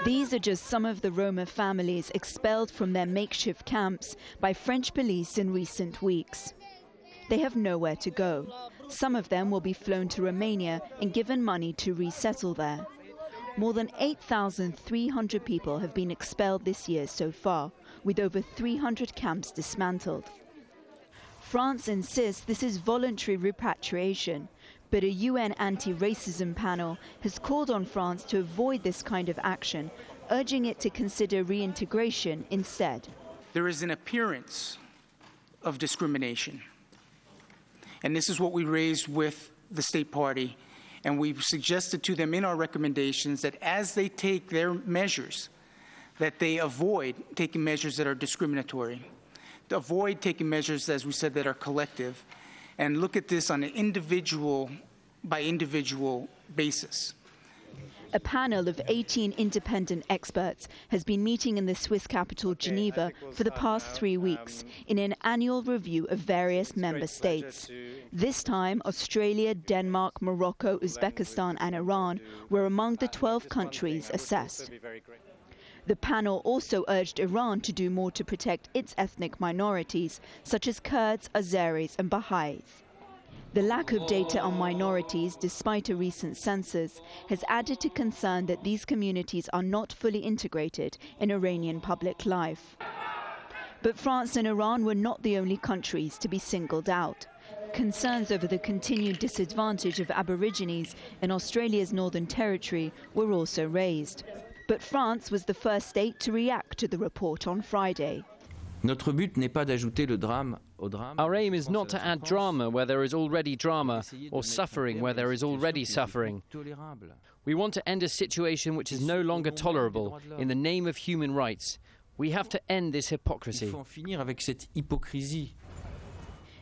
These are just some of the Roma families expelled from their makeshift camps by French police in recent weeks. They have nowhere to go. Some of them will be flown to Romania and given money to resettle there. More than 8,300 people have been expelled this year so far, with over 300 camps dismantled. France insists this is voluntary repatriation, but a UN anti-racism panel has called on France to avoid this kind of action, urging it to consider reintegration instead. There is an appearance of discrimination, and this is what we raised with the State Party, and we've suggested to them in our recommendations that as they take their measures, that they avoid taking measures that are discriminatory, to avoid taking measures, as we said, that are collective, and look at this on an individual by individual basis. A panel of 18 independent experts has been meeting in the Swiss capital Geneva for the past 3 weeks in an annual review of various member states. This time, Australia, Denmark, Morocco, Uzbekistan and Iran were among the 12 countries assessed. The panel also urged Iran to do more to protect its ethnic minorities, such as Kurds, Azeris and Baha'is. The lack of data on minorities, despite a recent census, has added to concern that these communities are not fully integrated in Iranian public life. But France and Iran were not the only countries to be singled out. Concerns over the continued disadvantage of Aborigines in Australia's Northern Territory were also raised. But France was the first state to react to the report on Friday. Our aim is not to add drama where there is already drama, or suffering where there is already suffering. We want to end a situation which is no longer tolerable in the name of human rights. We have to end this hypocrisy.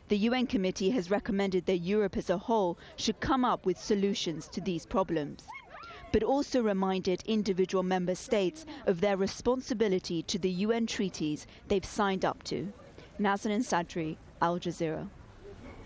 The UN committee has recommended that Europe as a whole should come up with solutions to these problems, but also reminded individual member states of their responsibility to the UN treaties they've signed up to. Nazanin Sadri, Al Jazeera.